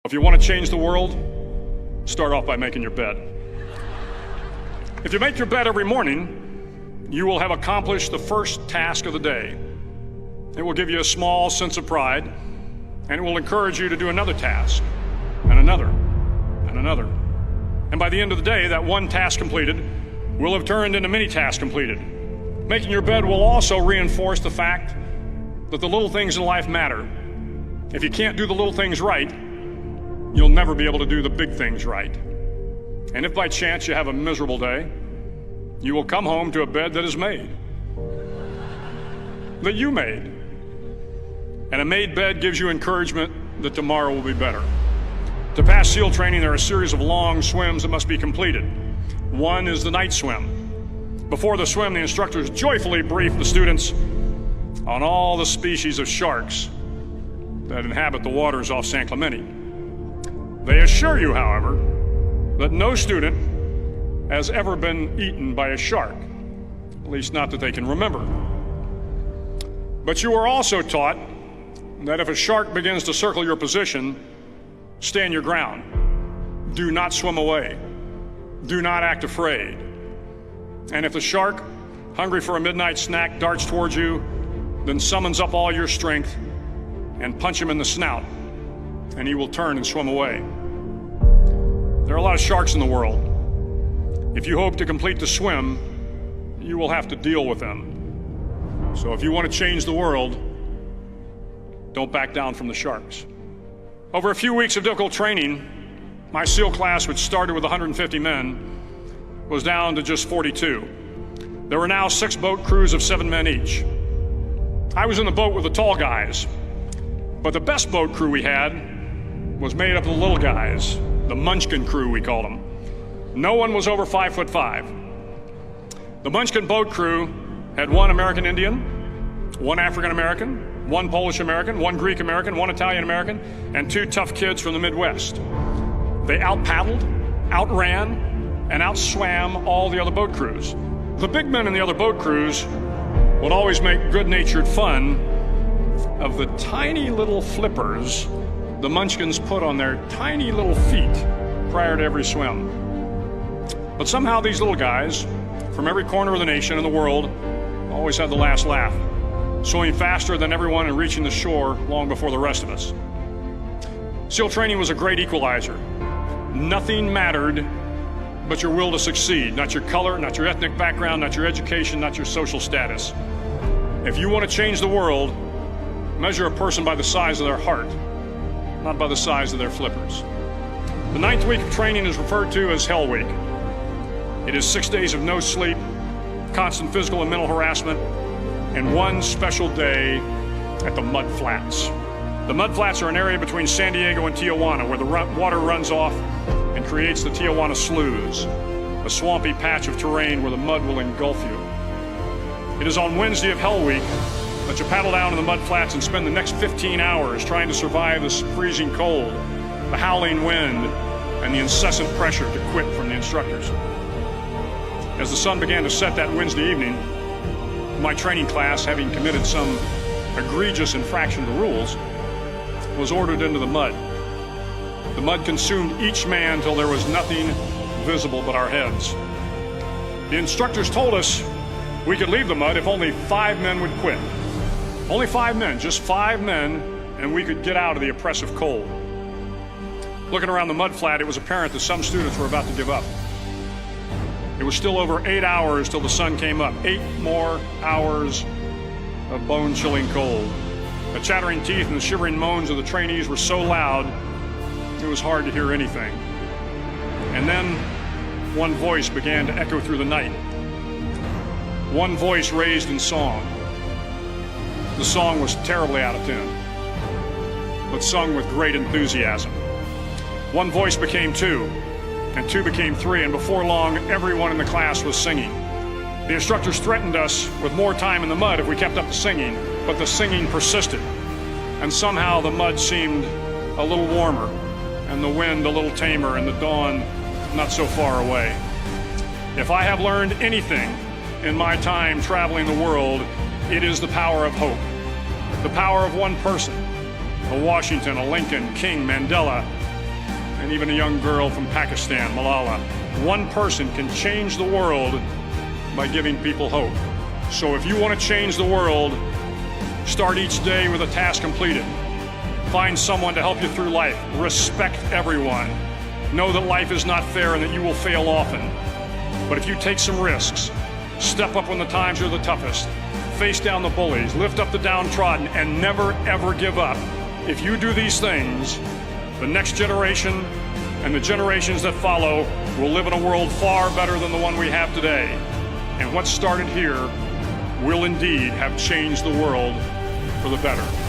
If you want to change the world, start off by making your bed. If you make your bed every morning, you will have accomplished the first task of the day. It will give you a small sense of pride, and it will encourage you to do another task, and another, and another. And by the end of the day, that one task completed will have turned into many tasks completed. Making your bed will also reinforce the fact that the little things in life matter. If you can't do the little things right, you'll never be able to do the big things right. And if by chance you have a miserable day, you will come home to a bed that is made, that you made. And a made bed gives you encouragement that tomorrow will be better. To pass SEAL training, there are a series of long swims that must be completed. One is the night swim. Before the swim, the instructors joyfully brief the students on all the species of sharks that inhabit the waters off San Clemente. They assure you, however, that no student has ever been eaten by a shark, at least not that they can remember. But you are also taught that if a shark begins to circle your position, stand your ground. Do not swim away. Do not act afraid. And if the shark, hungry for a midnight snack, darts towards you, then summons up all your strength and punch him in the snout, and he will turn and swim away. There are a lot of sharks in the world. If you hope to complete the swim, you will have to deal with them. So if you want to change the world, don't back down from the sharks. Over a few weeks of difficult training, my SEAL class, which started with 150 men, was down to just 42. There were now 6 boat crews of 7 men each. I was in the boat with the tall guys, but the best boat crew we had was made up of the little guys, the Munchkin crew, we called them. No one was over 5'5". The Munchkin boat crew had 1 American Indian, 1 African American, 1 Polish American, 1 Greek American, 1 Italian American, and 2 tough kids from the Midwest. They out-paddled, outran, and outswam all the other boat crews. The big men in the other boat crews would always make good-natured fun of the tiny little flippers the Munchkins put on their tiny little feet prior to every swim. But somehow these little guys from every corner of the nation and the world always had the last laugh, swimming faster than everyone and reaching the shore long before the rest of us. SEAL training was a great equalizer. Nothing mattered but your will to succeed, not your color, not your ethnic background, not your education, not your social status. If you want to change the world, measure a person by the size of their heart, not by the size of their flippers. The 9th week of training is referred to as Hell Week. It is 6 days of no sleep, constant physical and mental harassment, and 1 special day at the Mud Flats. The Mud Flats are an area between San Diego and Tijuana where the water runs off and creates the Tijuana Sloughs, a swampy patch of terrain where the mud will engulf you. It is on Wednesday of Hell Week that you paddle down to the Mud Flats and spend the next 15 hours trying to survive this freezing cold, the howling wind, and the incessant pressure to quit from the instructors. As the sun began to set that Wednesday evening, my training class, having committed some egregious infraction of the rules, was ordered into the mud. The mud consumed each man till there was nothing visible but our heads. The instructors told us we could leave the mud if only 5 men would quit. Only 5 men, just 5 men, and we could get out of the oppressive cold. Looking around the mud flat, it was apparent that some students were about to give up. It was still over 8 hours till the sun came up. 8 more hours of bone-chilling cold. The chattering teeth and the shivering moans of the trainees were so loud, it was hard to hear anything. And then one voice began to echo through the night. One voice raised in song. The song was terribly out of tune, but sung with great enthusiasm. One voice became 2, and 2 became 3, and before long, everyone in the class was singing. The instructors threatened us with more time in the mud if we kept up the singing, but the singing persisted, and somehow the mud seemed a little warmer, and the wind a little tamer, and the dawn not so far away. If I have learned anything in my time traveling the world, it is the power of hope. The power of one person, a Washington, a Lincoln, King, Mandela, and even a young girl from Pakistan, Malala. One person can change the world by giving people hope. So if you want to change the world, start each day with a task completed. Find someone to help you through life. Respect everyone. Know that life is not fair and that you will fail often. But if you take some risks, step up when the times are the toughest, face down the bullies, lift up the downtrodden, and never ever give up. If you do these things, the next generation and the generations that follow will live in a world far better than the one we have today. And what started here will indeed have changed the world for the better.